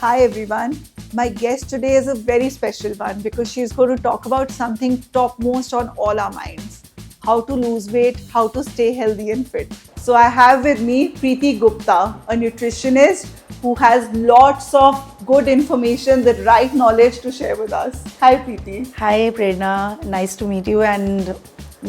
Hi everyone. My guest today is a very special one because she's going to talk about something topmost on all our minds. How to lose weight, how to stay healthy and fit. So I have with me Preeti Gupta, a nutritionist who has lots of good information, the right knowledge to share with us. Hi Preeti. Hi Prerna, nice to meet you and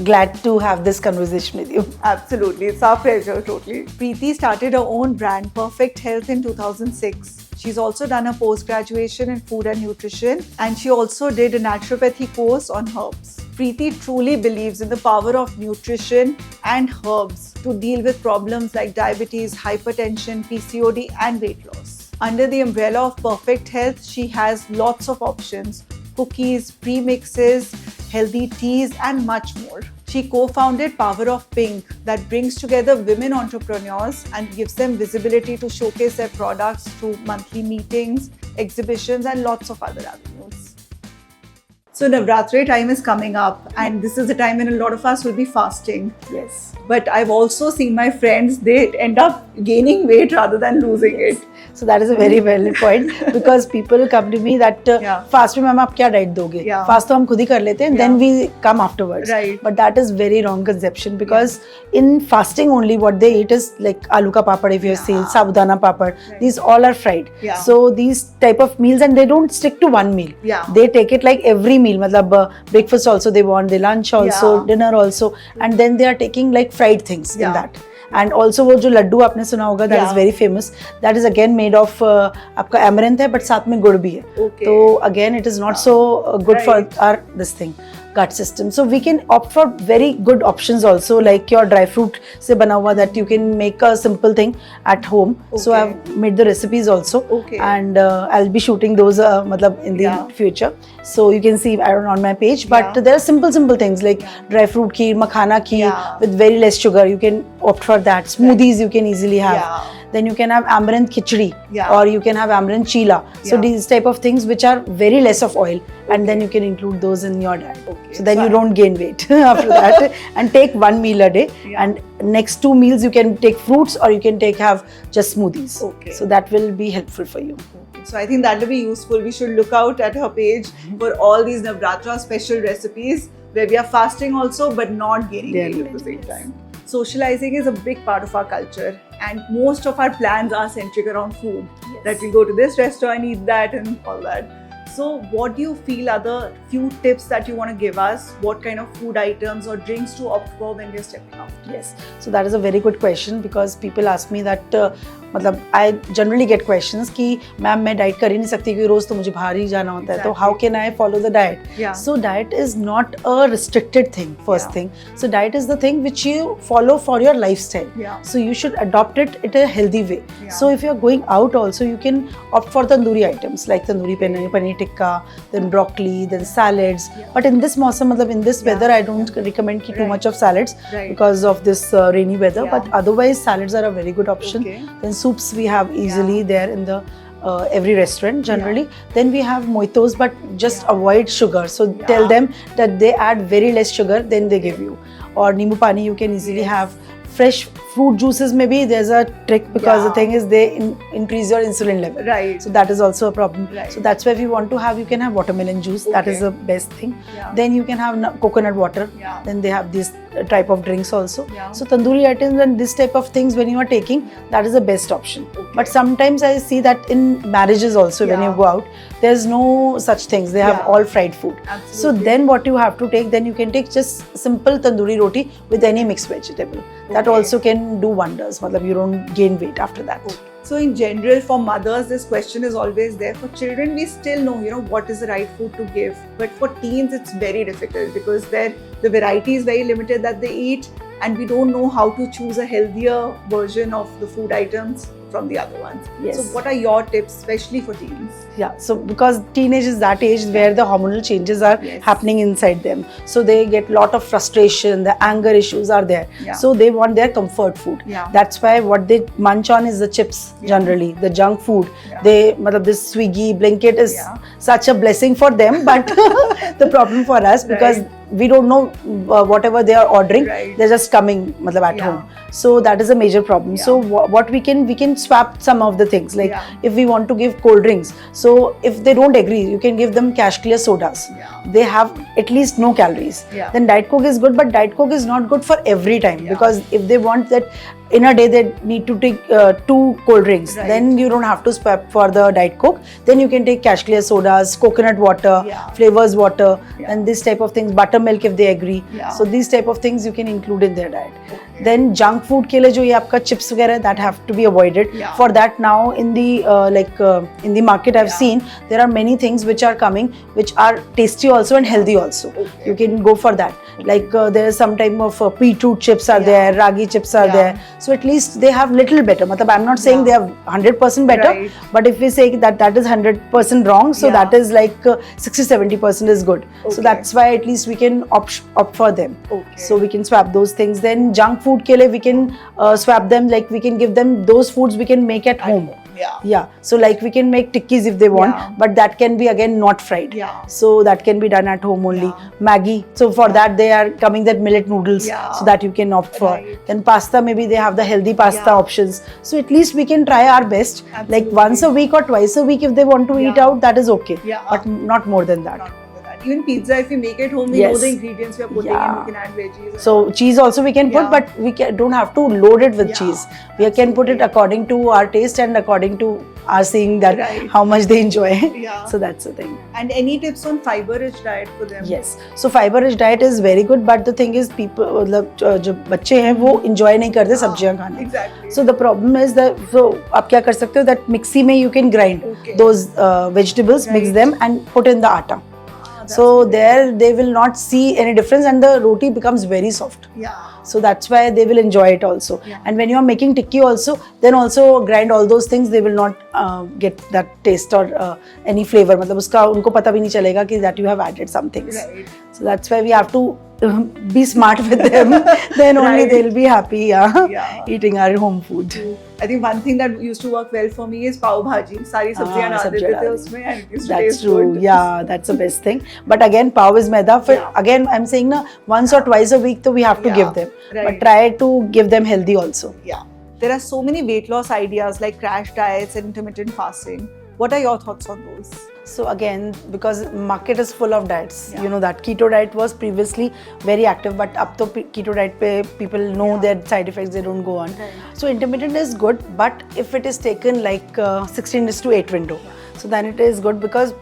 glad to have this conversation with you. Absolutely, it's our pleasure, totally. Preeti started her own brand, Perfect Health, in 2006. She's also done a post-graduation in food and nutrition, and she also did a naturopathy course on herbs. Preeti truly believes in the power of nutrition and herbs to deal with problems like diabetes, hypertension, PCOD, and weight loss. Under the umbrella of Perfect Health, she has lots of options: cookies, premixes, healthy teas, and much more. She co-founded Power of Pink, that brings together women entrepreneurs and gives them visibility to showcase their products through monthly meetings, exhibitions, and lots of other avenues. So Navratri time is coming up, and this is the time when a lot of us will be fasting. Yes. But I've also seen my friends, they end up gaining weight rather than losing it. So that is a very valid point because people come to me that fast में ma'am आप क्या diet दोगे? Fast तो हम खुद ही कर लेते हैं, then we come afterwards. Right. But that is very wrong conception because in fasting only what they eat is like aloo ka papad if you have seen, sabudana papad. Right. These all are fried. Yeah. So these type of meals and they don't stick to one meal. Yeah. They take it like every meal. मतलब breakfast also they want, the lunch also, dinner also, and then they are taking like fried things in that. And also वो जो लड्डू आपने सुना होगा that is very famous, that is again made of आपका amaranth है but साथ में गुड़ भी है. तो again it is not so good for our this thing gut system. So we can opt for very good options also, like your dry fruit से बना हुआ that you can make a simple thing at home. So I've made the recipes also, and I'll be shooting those मतलब in the future. So you can see on my page. But there are simple things like dry fruit kheer, makhana kheer with very less sugar. You can opt for that. Smoothies you can easily have. Then you can have amaranth khichdi or you can have amaranth chila. So these type of things which are very less of oil, and then you can include those in your diet. So then you don't gain weight after that. And take one meal a day, and next 2 meals you can take fruits or you can have just smoothies. So that will be helpful for you. So I think that will be useful. We should look out at her page for all these Navratra special recipes where we are fasting also but not gaining weight at the same time. Socializing is a big part of our culture, and most of our plans are centric around food. That we go to this restaurant, eat that and all that. So what do you feel are the few tips that you want to give us? What kind of food items or drinks to opt for when we're stepping out? Yes, so that is a very good question because people ask me that मतलब I generally get questions कि ma'am मैं diet कर ही नहीं सकती क्योंकि रोज तो मुझे बाहर ही जाना होता है, तो how can I follow the diet? So diet is not a restricted thing, first thing. So diet is the thing which you follow for your lifestyle. So you should adopt it in a healthy way. So if you're going out also, you can opt for tandoori items like tandoori paneer tikka, then broccoli, then salads. But in this mausam, मतलब in this weather, I don't recommend too much of salads because of this rainy weather. But otherwise, salads are a very good option. Then soups we have easily there in the every restaurant generally. Then we have mojitos, but just avoid sugar. So tell them that they add very less sugar, then they give you. Or nimbu pani you can easily have. Fresh fruit juices maybe there's a trick because the thing is they increase your insulin level. So that is also a problem. So that's why if you want to have, you can have watermelon juice. That is the best thing. Then you can have coconut water. Then they have this type of drinks also. So tandoori items and this type of things when you are taking, that is the best option. But sometimes I see that in marriages also when you go out, there's no such things. They have all fried food. So then what you have to take, then you can take just simple tandoori roti with any mixed vegetable. That also can do wonders. Matlab you don't gain weight after that. So in general, for mothers, this question is always there. For children, we still know, what is the right food to give. But for teens, it's very difficult because the variety is very limited that they eat, and we don't know how to choose a healthier version of the food items from the other ones. So what are your tips, especially for teens? So because teenage is that age where the hormonal changes are happening inside them. So they get lot of frustration, the anger issues are there. So they want their comfort food. That's why what they munch on is the chips generally, the junk food. They, this Swiggy, Blinkit is such a blessing for them, but the problem for us because we don't know whatever they are ordering. Right. They're just coming matlab at Yeah. home. So that is a major problem. Yeah. So what we can swap some of the things, like Yeah. if we want to give cold drinks, so if they don't agree, you can give them cash clear sodas. Yeah. They have at least no calories. Yeah. Then Diet Coke is good, but Diet Coke is not good for every time. Yeah. Because if they want that in a day they need to take 2 cold drinks, Right. then you don't have to swap for the Diet Coke. Then you can take cash clear sodas, coconut water, Yeah. flavors water, Yeah. and this type of things, buttermilk if they agree. Yeah. So these type of things you can include in their diet. Then junk food के लिए जो ये आपका chips वगैरह, that have to be avoided. Yeah. For that now in the in the market I've Yeah. seen there are many things which are coming which are tasty also and healthy also. Okay. You can go for that. Like there is some type of beetroot chips are Yeah. there, ragi chips are Yeah. there. So at least they have little better. Matlab I'm not saying Yeah. they have 100% better, Right. but if we say that that is 100% wrong, so Yeah. that is like 60-70% is good. Okay. So that's why at least we can opt for them. Okay. So we can swap those things. Then junk food ke liye we can swap them, like we can give them those foods we can make at home. Yeah. Yeah, so like we can make tikkis if they want, Yeah. but that can be again not fried. Yeah. So that can be done at home only. Yeah. Maggi, so for that they are coming that millet noodles, Yeah. so that you can opt for. Right. Then pasta, maybe they have the healthy pasta Yeah. options. So at least we can try our best. Like Absolutely. once a week or twice a week if they want to eat Yeah. out, that is okay. Yeah. But not more than that. Not more than that. Even pizza, if you make it home, we know Yes. the ingredients we are putting in. Yeah. We can add veggies. and So all. cheese also we can put, Yeah. but we don't have to load it with Yeah. cheese. We can put it according to our taste and according to our seeing that Right. how much they enjoy. Yeah. So that's the thing. And any tips on fiber-rich diet for them? Yes. So fiber rich diet is very good, but the thing is people मतलब जो बच्चे हैं वो enjoy नहीं करते सब्जियां खाना. Exactly. So the problem is that so आप क्या कर सकते हो that mixie में you can grind Okay. those vegetables, mix Right. them and put in the atta. that's So okay. there they will not see any difference and the roti becomes very soft. Yeah. So that's why they will enjoy it also. Yeah. And when you are making tikki also, then also grind all those things. They will not get that taste or any flavor. मतलब उसका उनको पता भी नहीं चलेगा कि that you have added some things. Right. So that's why we have to be smart with them. Then only Right. they'll be happy. Yeah. Eating our home food. I think one thing that used to work well for me is pav bhaji. सारी सब्जियां डाल सब्जियां देते थे डाल उसमें and it used to That's taste true. good. Yeah, that's the best thing. But again, pav is maida. Yeah. Again, I'm saying na once or twice a week, so we have to Yeah. give them. Right. But try to give them healthy also. Yeah. There are so many weight loss ideas like crash diets and intermittent fasting. What are your thoughts on those? So again, because market is full of diets, Yeah. you know that keto diet was previously very active, but up to keto diet pe people know their side effects, they don't go on. Right. So intermittent is good, but if it is taken like 16:8 window, so then it is good because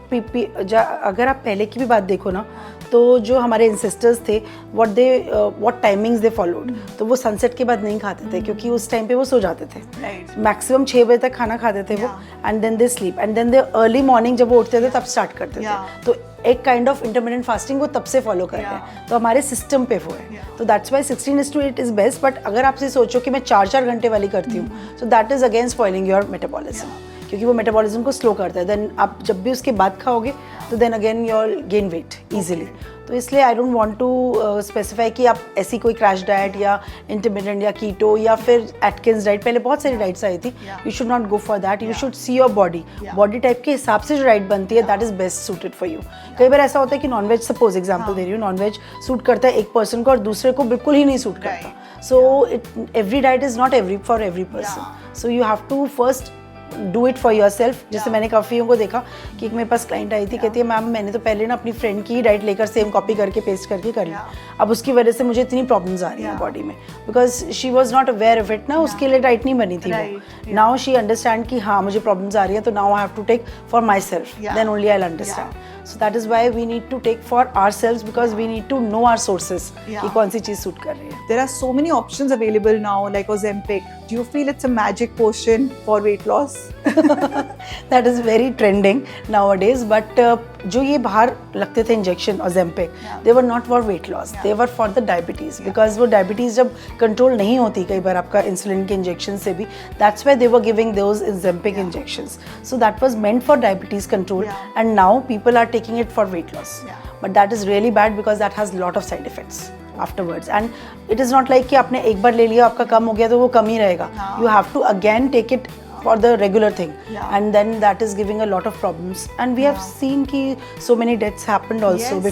अगर आप पहले की भी बात देखो ना, तो जो हमारे ancestors थे, what timings they followed, तो वो sunset के बाद नहीं खाते थे क्योंकि उस टाइम पे वो सो जाते थे. Right. मैक्सिमम 6 बजे तक खाना खाते थे वो, and then they sleep and then they early morning जब वो उठते थे तब स्टार्ट करते Yeah. थे. तो एक काइंड ऑफ इंटरमिटेंट फास्टिंग वो तब से फॉलो करते हैं, तो हमारे सिस्टम पे वो है. तो that's why 16:8 is best. But अगर आपसे सोचो कि मैं 4 घंटे वाली करती हूँ, so that is again spoiling your metabolism, क्योंकि वो मेटाबॉलिज्म को स्लो करता है. देन आप जब भी उसके बाद खाओगे तो then again your gain weight easily. तो इसलिए I don't want to specify कि आप ऐसी कोई क्रैश डाइट या इंटरमिटेंट या कीटो या फिर एटकिंस डाइट, पहले बहुत सारी डाइट्स आई थी. You should not go for that. You should see your body type के हिसाब से जो डाइट बनती है that is best suited for you. कई बार ऐसा होता है कि नॉनवेज, सपोज एग्जाम्पल दे रही हूँ, नॉनवेज सूट करता है एक पर्सन को और दूसरे को बिल्कुल ही नहीं सूट करता. So every diet is not for every person. So you have to first do it for your self. जैसे मैंने काफ़ियों को देखा कि एक मेरे पास क्लाइंट आई थी, कहती है मैम मैंने तो पहले ना अपनी फ्रेंड की डाइट लेकर सेम कॉपी करके पेस्ट करके कर ली, अब उसकी वजह से मुझे इतनी प्रॉब्लम्स आ रही हैं बॉडी में, because she was not aware of it ना. उसके लिए डाइट नहीं बनी थी वो. नाउ शी अंडरस्टैंड कि हाँ मुझे प्रॉब्लम्स आ रही है, तो now I have to take for my self, then only I understand. So that is why we need to take for ourselves, because we need to know our sources कि कौन सी चीज़ suit कर रही है. There are so many options available now, like Ozempic. Do you feel it's a magic potion for weight loss? That is very trending nowadays. But जो ये बाहर लगते थे injection Ozempic, they were not for weight loss. They were for the diabetes, because वो diabetes जब control नहीं होती कई बार आपका इंसुलिन के इंजेक्शन से भी, that's why they were giving those Ozempic injections. So that was meant for diabetes control, and now people are taking it for weight loss. But that is really bad because that has lot of side effects afterwards, and it is not like कि आपने एक बार ले लिया आपका कम हो गया तो वो कम ही रहेगा. You have to again take it for the regular thing. Yeah. And then that is giving a lot of problems, and we have seen ki so many deaths happened also Yes.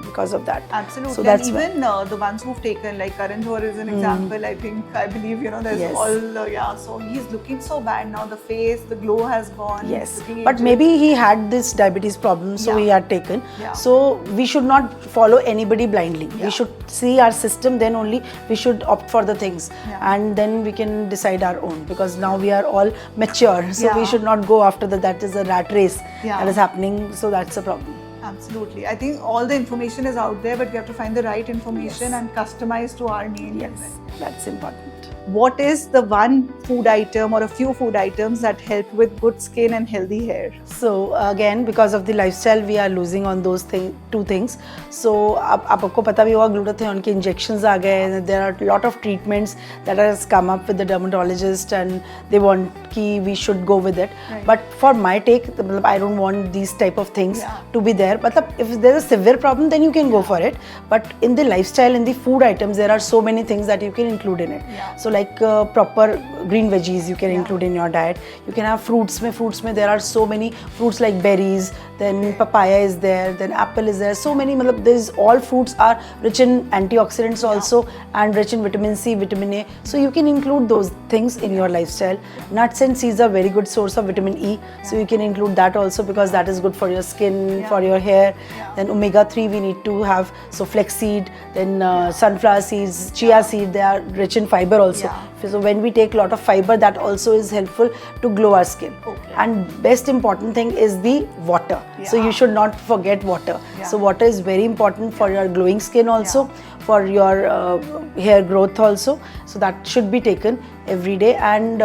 because of that. Absolutely. So that's and even the ones who've taken, like Karan Johar is an example. I believe, there's Yes. all, so he's looking so bad now. The face, the glow has gone. Yes, He's looking but aged. maybe he had this diabetes problem, so Yeah. he had taken. Yeah. So we should not follow anybody blindly. Yeah. We should see our system, then only we should opt for the things, Yeah. and then we can decide our own, because now we are all mature, so we Yeah. should not go after that is a rat race Yeah. that is happening, so that's a problem. Absolutely. I think all the information is out there, but we have to find the right information and customize to our needs. Yes, that's important. What is the one food item or a few food items that help with good skin and healthy hair? So again, because of the lifestyle, we are losing on those two things. So आपको पता भी होगा, glutathione के injections आ गए. There are a lot of treatments that has come up with the dermatologist, and they want कि we should go with it. Right. But for my take, मतलब I don't want these type of things Yeah. to be there. मतलब if there's a severe problem, then you can go for it. But in the lifestyle, in the food items, there are so many things that you can include in it. Yeah. So like proper green veggies you can Yeah. include in your diet. You can have fruits mein there are so many fruits like berries, then papaya is there, then apple is there, so many, there's all fruits are rich in antioxidants also, and rich in vitamin C, vitamin A, so you can include those things in your lifestyle. Nuts and seeds are very good source of vitamin E, so you can include that also, because that is good for your skin, for your hair. Then omega-3 we need to have, so flaxseed, then sunflower seeds, chia seed, they are rich in fiber also. So when we take a lot of fiber, that also is helpful to glow our skin. Okay. And best important thing is the water. So you should not forget water. So water is very important for your glowing skin also, for your hair growth also. So that should be taken every day, and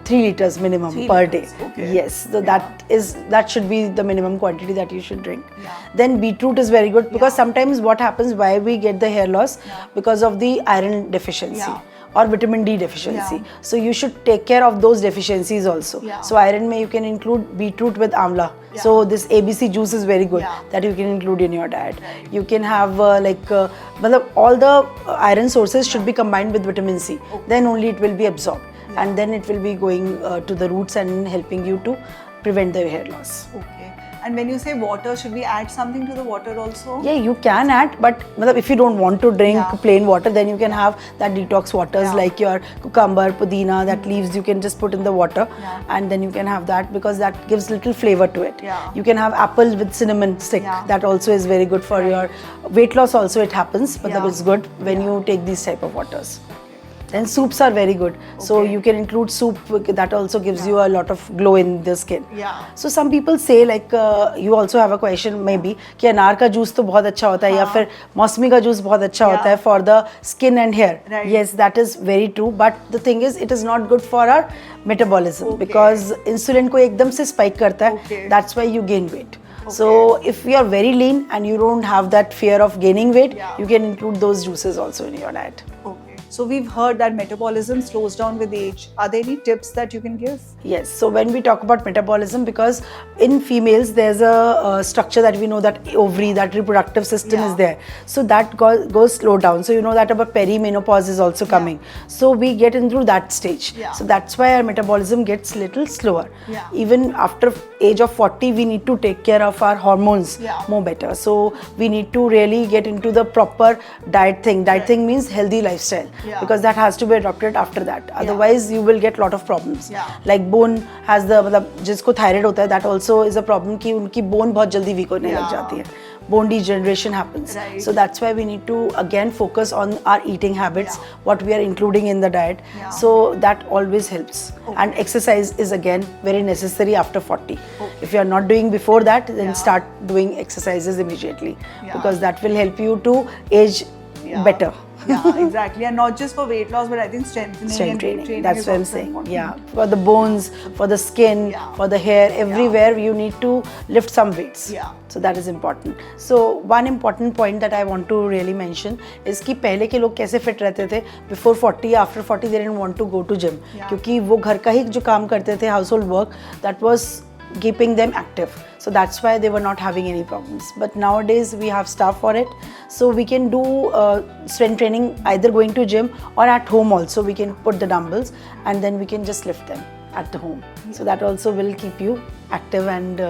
3 liters minimum 3 per liters, day. okay. Yes, so that should be the minimum quantity that you should drink. Yeah. Then beetroot is very good, because sometimes what happens, why we get the hair loss, because of the iron deficiency. Yeah. Or vitamin D deficiency. Yeah. So you should take care of those deficiencies also. Yeah. So iron may you can include beetroot with amla. Yeah. So this ABC juice is very good, Yeah. that you can include in your diet. Right. You can have all the iron sources should be combined with vitamin C. Then only it will be absorbed, and then it will be going to the roots and helping you to prevent the hair loss. Okay. And when you say water, should we add something to the water also? Yeah, you can add, but if you don't want to drink plain water, then you can have that detox waters like your cucumber, pudina, that leaves you can just put in the water, and then you can have that, because that gives little flavor to it. Yeah. You can have apple with cinnamon stick. That also is very good for your weight loss also, it happens, but it's good when you take these type of waters. Then soups are very good. So you can include soup, that also gives you a lot of glow in the skin. Yeah. So some people say, like you also have a question maybe, कि अनार का juice तो बहुत अच्छा होता है, या फिर मौसमी का जूस बहुत अच्छा होता है for the skin and hair. Right. Yes, that is very true, but the thing is it is not good for our metabolism, because insulin को एकदम से spike करता है. That's why you gain weight. So if you are very lean and you don't have that fear of gaining weight, you can include those juices also in your diet. Okay. So we've heard that metabolism slows down with age. Are there any tips that you can give? Yes, so when we talk about metabolism, because in females there's a structure that we know, that ovary, that reproductive system is there. So that goes slow down. So you know that about perimenopause is also coming. So we get into that stage. So that's why our metabolism gets little slower. Even after age of 40, we need to take care of our hormones more better. So we need to really get into the proper diet thing. Diet thing means healthy lifestyle. Because that has to be adopted after that. Otherwise, you will get lot of problems. Like bone has the, जिसको thyroid होता है, that also is a problem कि उनकी bone बहुत जल्दी weak होने लग जाती है. Bone degeneration happens. Right. So that's why we need to again focus on our eating habits, what we are including in the diet. So that always helps. And exercise is again very necessary after 40. If you are not doing before that, then start doing exercises immediately, because that will help you to age better. Yeah, exactly. And not just for weight loss, but I think strengthening Strength and training. weight training That's is what I'm also saying. important. Yeah, for the bones, for the skin, for the hair, everywhere you need to lift some weights. Yeah. So that is important. So one important point that I want to really mention is कि पहले के लोग कैसे fit रहते थे, before 40, after 40 they didn't want to go to gym, क्योंकि वो घर का ही जो काम करते थे, household work, that was keeping them active. So that's why they were not having any problems. But nowadays we have stuff for it. So we can do strength training either going to gym or at home also. We can put the dumbbells and then we can just lift them. at home. So that also will keep you active and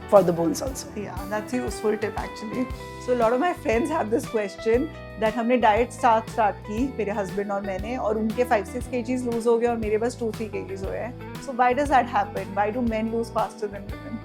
for the bones also. Yeah, that's a useful tip actually. So a lot of my friends have this question that हमने diet start की मेरे husband और मैंने और उनके 5-6 kgs lose हो गए और मेरे बस 2-3 kgs हुए हैं. So why does that happen? Why do men lose faster than women?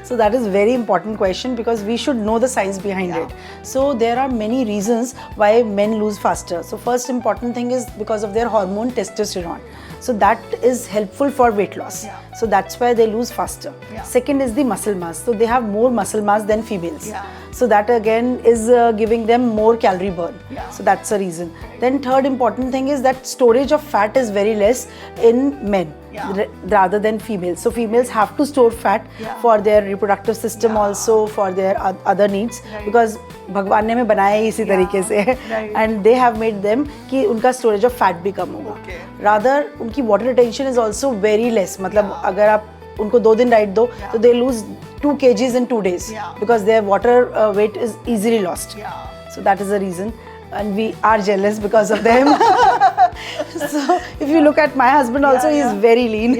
So that is very important question because we should know the science behind it. So there are many reasons why men lose faster. So first important thing is because of their hormone testosterone. So that is helpful for weight loss. So that's why they lose faster. Second is the muscle mass. So they have more muscle mass than females. So that again is giving them more calorie burn. So that's a reason. Then third important thing is that storage of fat is very less in men. Rather than females. So females have to store fat for their reproductive system also, for their other needs because भगवान ने हमें बनाया ही इसी तरीके से and they have made them कि उनका storage of fat भी कम होगा. Rather उनकी water retention is also very less. मतलब अगर आप उनको 2 दिन डाइट दो तो they lose 2 kgs in 2 days because their water weight is easily lost. So that is the reason. And we are jealous because of them. So if you look at my husband also, he is very lean.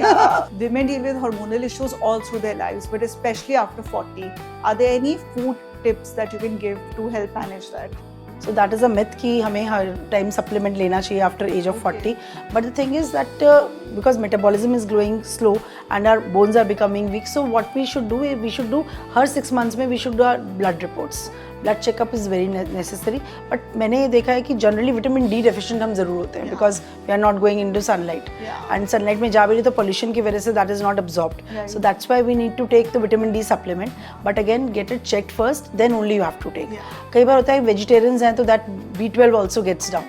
Women deal with hormonal issues all through their lives, but especially after 40. Are there any food tips that you can give to help manage that? So that is a myth कि हमें हर time supplement लेना चाहिए after age of 40. But the thing is that because metabolism is growing slow and our bones are becoming weak, so what we should do is we should do her 6 months में we should do our blood reports. Blood checkup is very necessary. But मैंने देखा है कि generally vitamin D deficient हम ज़रूर होते हैं because we are not going into sunlight. And sunlight में जा भी रही तो pollution की वजह से that is not absorbed. So that's why we need to take the vitamin D supplement. But again, get it checked first, then only you have to take. कई बार होता है vegetarians हैं तो that B12 also gets down.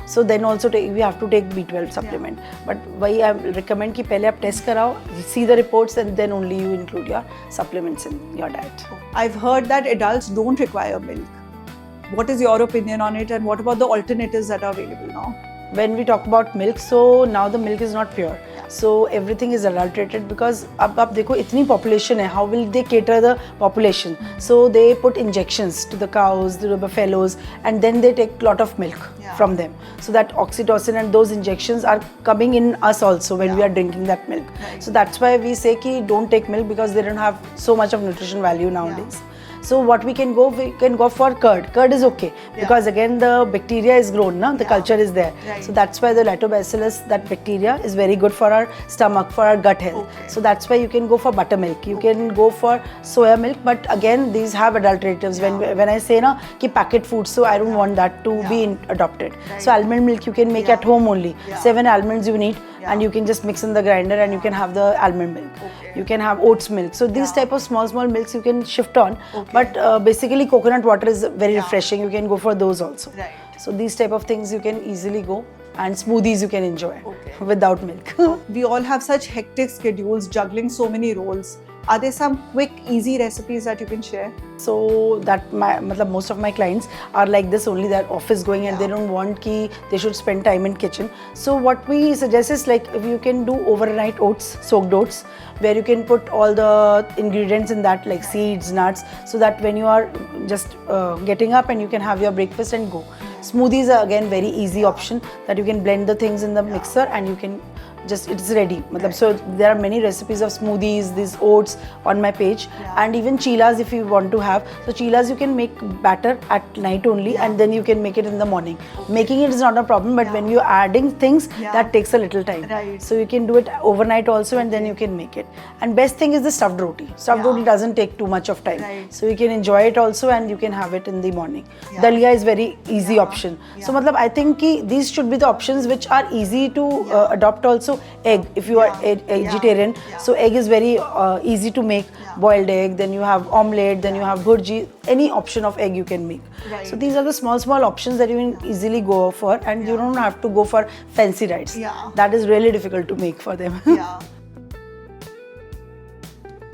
So then also we have to take B12 supplement. But वही I recommend कि पहले आप test कराओ, see the reports and then only you include your supplements in your diet. I've heard that adults don't require milk. What is your opinion on it and what about the alternatives that are available now? When we talk about milk, so now the milk is not pure. So everything is adulterated because अब आप देखो इतनी population है, how will they cater the population? So they put injections to the cows, to the buffaloes, and then they take lot of milk from them. So that oxytocin and those injections are coming in us also when we are drinking that milk. So that's why we say कि don't take milk because they don't have so much of nutrition value nowadays. So what we can go for curd. Curd is okay because again the bacteria is grown, the culture is there. So that's why the lactobacillus, that bacteria is very good for our stomach, for our gut health. So that's why you can go for buttermilk. You can go for soya milk, but again these have adulteratives. When I say na कि packet food, so I don't want that to be adopted. So almond milk you can make at home only. 7 almonds you need. And you can just mix in the grinder and you can have the almond milk. You can have oats milk. So these type of small milks you can shift on. But basically coconut water is very refreshing. You can go for those also. So these type of things you can easily go. And smoothies you can enjoy without milk. We all have such hectic schedules, juggling so many roles. Are there some quick, easy recipes that you can share? So that most of my clients are like this only. They're office going and they don't want कि they should spend time in kitchen. So what we suggest is like if you can do overnight oats, soaked oats, where you can put all the ingredients in that like seeds, nuts, so that when you are just getting up and you can have your breakfast and go. Smoothies are again very easy option that you can blend the things in the mixer and you can just it's ready. So there are many recipes of smoothies, these oats on my page, and even chilas if you want to have. So chilas you can make batter at night only, and then you can make it in the morning. Making it is not a problem, but when you're adding things, that takes a little time. So you can do it overnight also, and then you can make it. And best thing is the stuffed roti. Stuffed roti doesn't take too much of time, so you can enjoy it also, and you can have it in the morning. Dalia is very easy option. So matlab I think ki these should be the options which are easy to adopt also. Egg, if you are vegetarian, so egg is very easy to make. Boiled egg, then you have omelette, then you have bhurji. Any option of egg you can make. So these are the small options that you can easily go for, and you don't have to go for fancy diets. That is really difficult to make for them.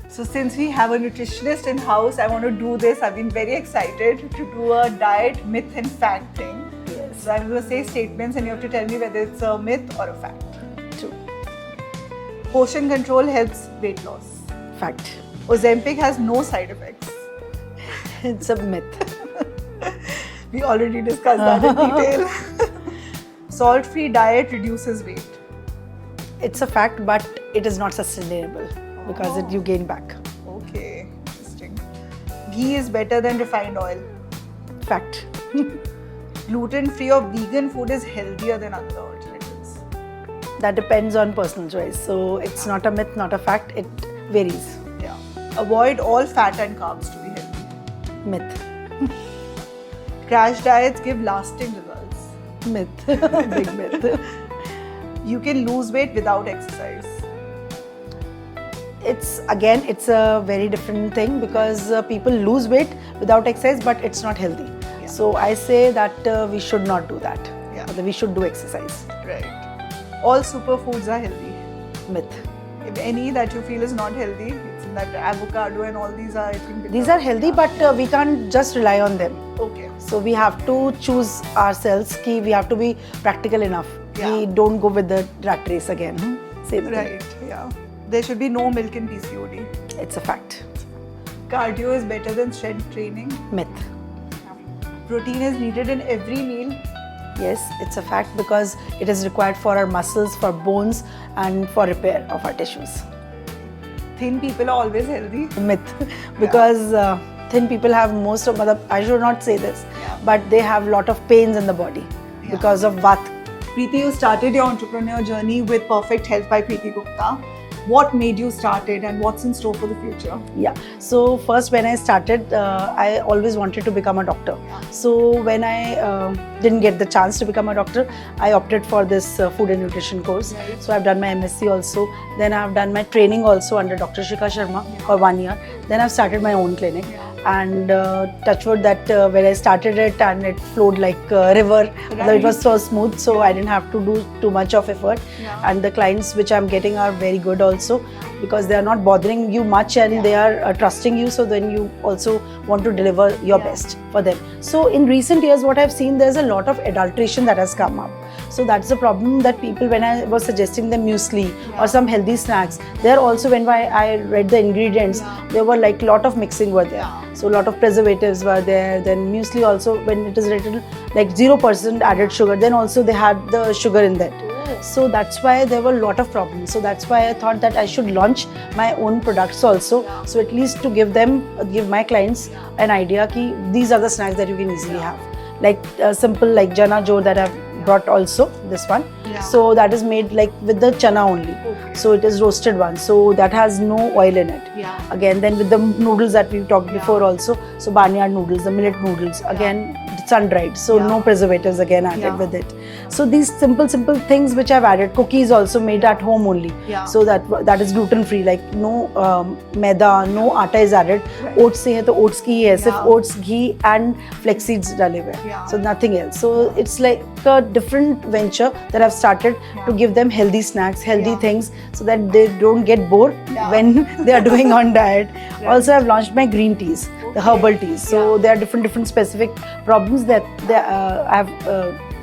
So since we have a nutritionist in house, I want to do this. I've been very excited to do a diet myth and fact thing. So I'm going to say statements and you have to tell me whether it's a myth or a fact. True. Portion control helps weight loss. Fact. Ozempic has no side effects. It's a myth. We already discussed that in detail. Salt-free diet reduces weight. it's a fact, but it is not sustainable because you gain back. Okay, interesting. Ghee is better than refined oil. Fact. Gluten-free or vegan food is healthier than other alternatives. That depends on personal choice. So it's not a myth, not a fact. It varies. Yeah. Avoid all fat and carbs to be healthy. Myth. Crash diets give lasting results. Myth. Big myth. You can lose weight without exercise. It's a very different thing because people lose weight without exercise, but it's not healthy. Yeah. So I say that we should not do that. Yeah. We should do exercise. Right. All superfoods are healthy. Myth. If any that you feel is not healthy, it's in that avocado and all these are, I think. These are healthy, but we can't just rely on them. Okay. So we have to choose ourselves. We have to be practical enough. Yeah. We don't go with the rat race again. Same thing. Right. Yeah. There should be no milk in PCOD. It's a fact. Cardio is better than strength training. Myth. Protein is needed in every meal. Yes, it's a fact because it is required for our muscles, for bones, and for repair of our tissues. Thin people are always healthy. Myth. Because thin people have most of, I should not say this, but they have a lot of pains in the body because of Vata. Preeti, you started your entrepreneur journey with Perfect Health by Preeti Gupta. What made you start it and what's in store for the future? Yeah, so first when I started, I always wanted to become a doctor. So when I didn't get the chance to become a doctor, I opted for this food and nutrition course. Right. So I've done my MSc also. Then I've done my training also under Dr. Shikha Sharma for 1 year. Then I've started my own clinic. And touch wood that when I started it and it flowed like a river, Right. it was so smooth, so I didn't have to do too much of effort. Yeah. And the clients which I'm getting are very good also because they are not bothering you much and they are trusting you, so then you also want to deliver your best for them. So in recent years what I've seen, there's a lot of adulteration that has come up. So that's the problem that people, when I was suggesting them muesli or some healthy snacks, there also when I read the ingredients, there were like lot of mixing were there. So a lot of preservatives were there. Then muesli also, when it is written like 0% added sugar, then also they had the sugar in that. So that's why there were a lot of problems. So that's why I thought that I should launch my own products also. So at least to give my clients an idea ki these are the snacks that you can easily have. Like simple like Jana Jor that I've brought also, this one. So that is made like with the chana only. So it is roasted one. So that has no oil in it. Again, then with the noodles that we talked before also. So barnyard noodles, the millet noodles, again sun-dried. So no preservatives again added with it. So these simple things which I've added. Cookies also made at home only. So that is gluten-free. Like no maida, no atta is added. Oats se hai to oats ki hai. Sirf oats, ghee and flex seeds dale hue. So nothing else. So it's like a different venture that I've started to give them healthy snacks, healthy things, so that they don't get bored when they are doing on diet. Also, I've launched my green teas, the herbal teas. So there are different specific problems that I've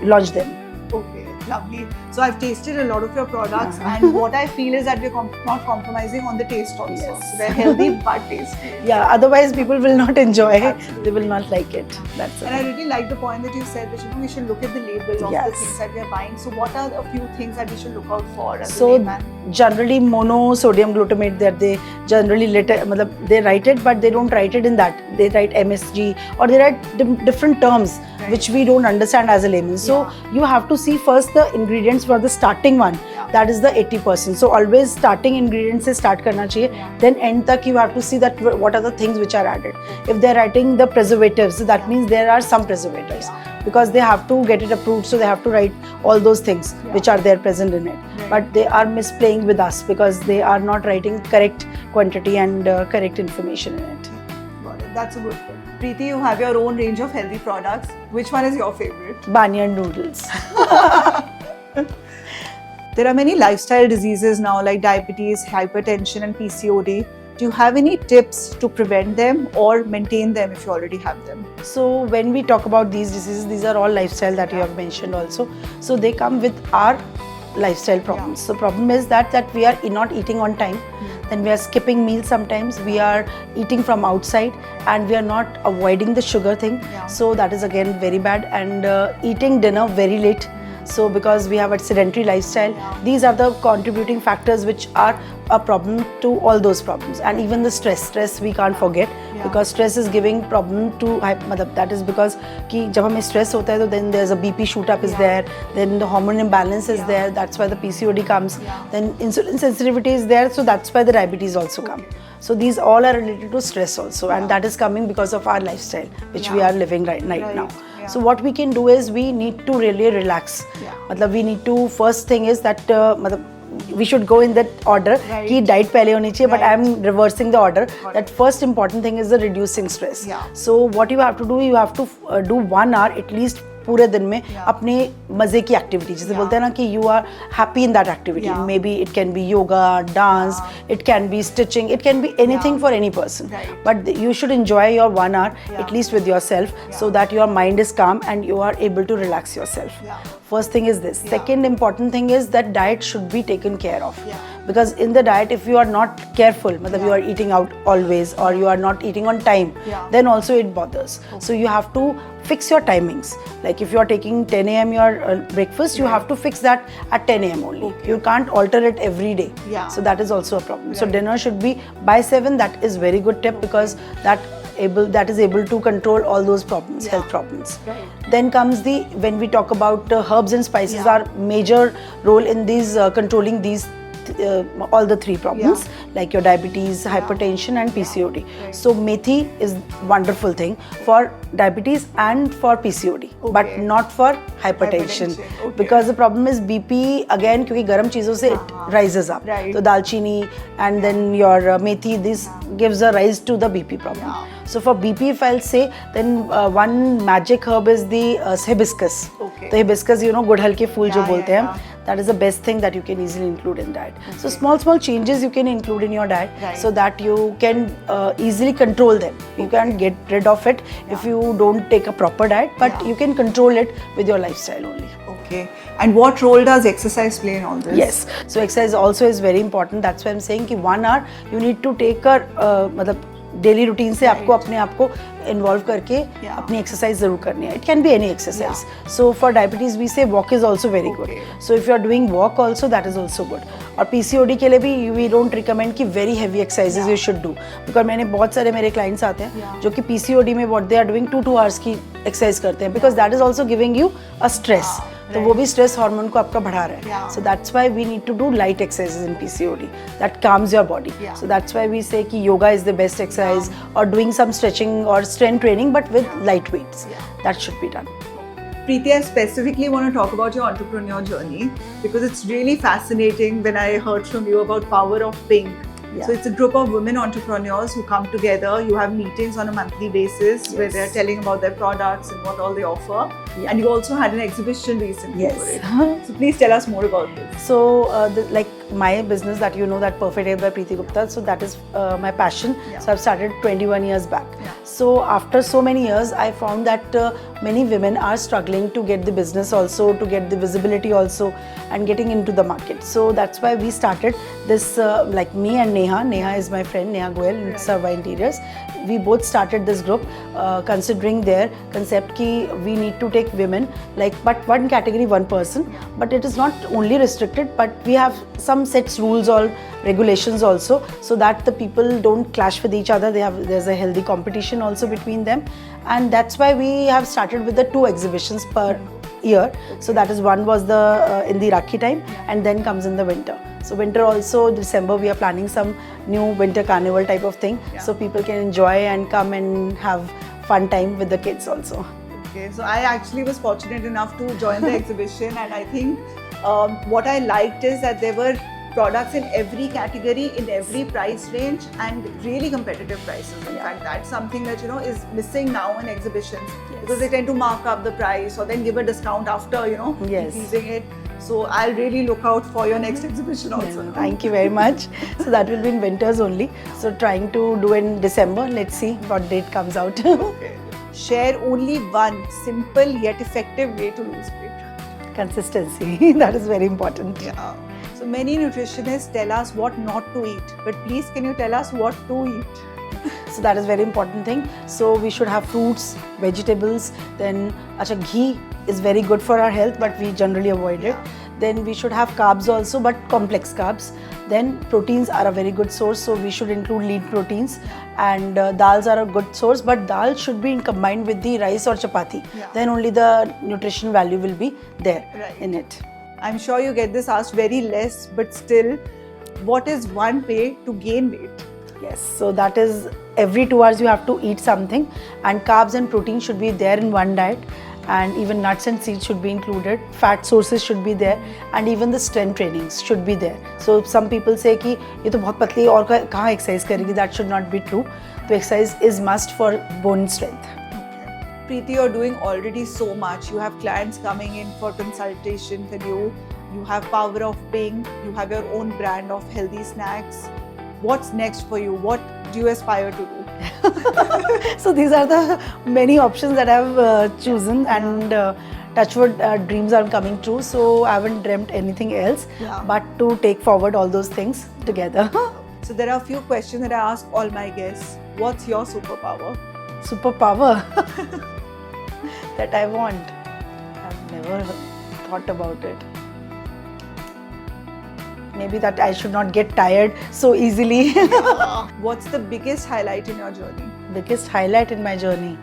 launched them. Okay, lovely. So I've tasted a lot of your products and what I feel is that we're not compromising on the taste also. So they're healthy but tasty. Yeah, otherwise people will not enjoy it. They will not like it. That's it. And I really like the point that you said that we should look at the label of the things that we are buying. So what are a few things that we should look out for as a layman? Generally monosodium glutamate that they generally they write it, but they don't write it in that. They write MSG or they write different terms which we don't understand as a layman. So you have to see first the ingredients for the starting one. That is the 80%. So always starting ingredients se start karna chahiye. Then end tak you have to see that what are the things which are added. If they're writing the preservatives, that means there are some preservatives because they have to get it approved. So they have to write all those things which are there present in it. But they are misplaying with us because they are not writing correct quantity and correct information in it. Got it. That's a good point. Preeti, you have your own range of healthy products. Which one is your favorite? Barnyard noodles. There are many lifestyle diseases now like diabetes, hypertension and PCOD. Do you have any tips to prevent them or maintain them if you already have them? So when we talk about these diseases, these are all lifestyle that you have mentioned also. So they come with our lifestyle problems. The problem is that we are not eating on time. Then we are skipping meals sometimes. We are eating from outside and we are not avoiding the sugar thing. So that is again very bad. And eating dinner very late. So because we have a sedentary lifestyle, these are the contributing factors which are a problem to all those problems. And even the stress we can't forget, because stress is giving problem to matlab that is because कि जब हमें stress होता है तो then there's a BP shoot up is there, then the hormone imbalance is there, that's why the PCOD comes, then insulin sensitivity is there, so that's why the diabetes also come. So these all are related to stress also, and that is coming because of our lifestyle which we are living right now. So what we can do is we need to really relax. मतलब we need to, first thing is that मतलब we should go in that order कि diet पहले होनी चाहिए, but I am reversing the order. That first important thing is the reducing stress. So what you have to do, you have to do 1 hour at least पूरे दिन में अपने मजे की एक्टिविटी, जैसे बोलते हैं ना कि you are happy in that activity. May be it can be yoga, dance, it can be stitching, it can be anything for any person, but you should enjoy your 1 hour at least with yourself, so that your mind is calm and you are able to relax yourself. First thing is this. Second important thing is that diet should be taken care of, because in the diet if you are not careful, matlab you are eating out always or you are not eating on time, then also it bothers. So you have to fix your timings. Like if you are taking 10 a.m. your breakfast, you have to fix that at 10 a.m. only. You can't alter it every day. So that is also a problem. So dinner should be by 7. That is very good tip, because that is able to control all those problems, health problems. Then comes when we talk about herbs and spices are major role in these controlling these all the 3 problems, like your diabetes, hypertension and PCOD. So methi is wonderful thing for diabetes and for PCOD, but not for hypertension. Because the problem is BP again, क्योंकि गर्म चीजों से it rises up. So dalchini and then your methi, this gives a rise to the BP problem. So for BP, if I'll say, then one magic herb is the hibiscus. The hibiscus, you know, गुड़हल के फूल जो बोलते हैं, that is the best thing that you can easily include in diet. So small changes you can include in your diet, so that you can easily control them. You can get rid of it if you don't take a proper diet, but you can control it with your lifestyle only. Okay. And what role does exercise play in all this? Yes. So exercise also is very important. That's why I'm saying कि 1 hour you need to take a मतलब daily routine से आपको अपने आप को involve करके अपनी exercise जरूर करनी है. It can be any exercise. So for diabetes we say walk is also very good. So if you are doing walk also, that is also good. और पीसीओडी के लिए भी वी डोंट रिकमेंड कि very heavy exercises you should do, because मैंने बहुत सारे मेरे clients आते हैं जो कि पीसीओडी में what they are doing 2 hours की एक्सरसाइज करते हैं, because that is also giving you a stress. तो वो भी स्ट्रेस हार्मोन को आपका बढ़ा रहा है. So that's why we need to do light exercises in PCOD that calms your body. So that's why we say कि yoga is the best exercise, और डूइंग सम स्ट्रेचिंग और strength training, but with light weights. That should be done. Preeti, I specifically want to talk about your entrepreneur journey, because it's really fascinating when I heard from you about Power of Pink. So it's a group of women entrepreneurs who come together. You have meetings on a monthly basis where they're telling about their products and what all they offer. And you also had an exhibition recently. So please tell us more about this. So like my business that you know, that Perfect Health by Preeti Gupta, so that is my passion. So I've started 21 years back. So after so many years, I found that many women are struggling to get the business also, to get the visibility also, and getting into the market. So that's why we started this, like me and Neha is my friend, Neha Goel in Sarva Interiors. We both started this group considering their concept ki we need to take women, like, but one category, one person, but it is not only restricted, but we have some sets rules or regulations also, so that the people don't clash with each other. There's a healthy competition also between them, and that's why we have started with the 2 exhibitions per year. So that is, one was the in the Rakhi time, and then comes in the winter. So winter also, December we are planning some new winter carnival type of thing, so people can enjoy and come and have fun time with the kids also. Okay, so I actually was fortunate enough to join the exhibition, and I think what I liked is that there were products in every category, in every price range, and really competitive prices. In fact, that's something that, you know, is missing now in exhibitions, because they tend to mark up the price or then give a discount after, you know, increasing it. So I'll really look out for your next exhibition also. Thank you very much. So that will be in winters only. So trying to do in December. Let's see what date comes out. Okay. Share only one simple yet effective way to lose weight. Consistency. That is very important. Yeah. So many nutritionists tell us what not to eat, but please can you tell us what to eat? So that is very important thing. So we should have fruits, vegetables. Then, ghee is very good for our health, but we generally avoid it. Then we should have carbs also, but complex carbs. Then proteins are a very good source, so we should include lean proteins. And dals are a good source, but dal should be combined with the rice or chapati. Then only the nutrition value will be there in it. I'm sure you get this asked very less, but still, what is one way to gain weight? Yes, so that is every 2 hours you have to eat something, and carbs and protein should be there in one diet, and even nuts and seeds should be included. Fat sources should be there, and even the strength trainings should be there. So some people say कि ये तो बहुत पतली है और कहाँ exercise करेगी? That should not be true. So exercise is must for bone strength. Preeti, you're doing already so much. You have clients coming in for consultation with you. You have Power of Pink. You have your own brand of healthy snacks. What's next for you? What do you aspire to do? So these are the many options that I've chosen, and touchwood dreams are coming true. So I haven't dreamt anything else but to take forward all those things together. So there are a few questions that I ask all my guests. What's your superpower? Superpower that I want. I've never thought about it. Maybe that I should not get tired so easily. What's the biggest highlight in your journey? Biggest highlight in my journey?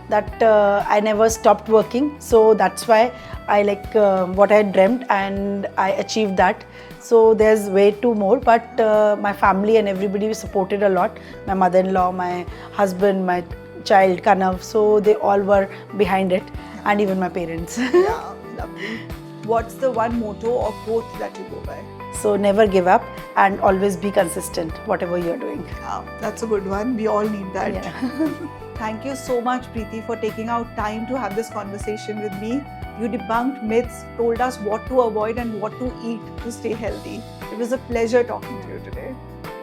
That I never stopped working. So that's why I like what I dreamt, and I achieved that. So there's way too more, but my family and everybody supported a lot. My mother-in-law, my husband, my child Kanav, so they all were behind it, and even my parents. Yeah, lovely. What's the one motto or quote that you go by? So never give up and always be consistent, whatever you're doing. That's a good one. We all need that. Yeah. Thank you so much, Preeti, for taking out time to have this conversation with me. You debunked myths, told us what to avoid and what to eat to stay healthy. It was a pleasure talking to you today.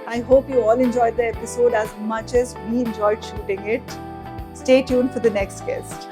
I hope you all enjoyed the episode as much as we enjoyed shooting it. Stay tuned for the next guest.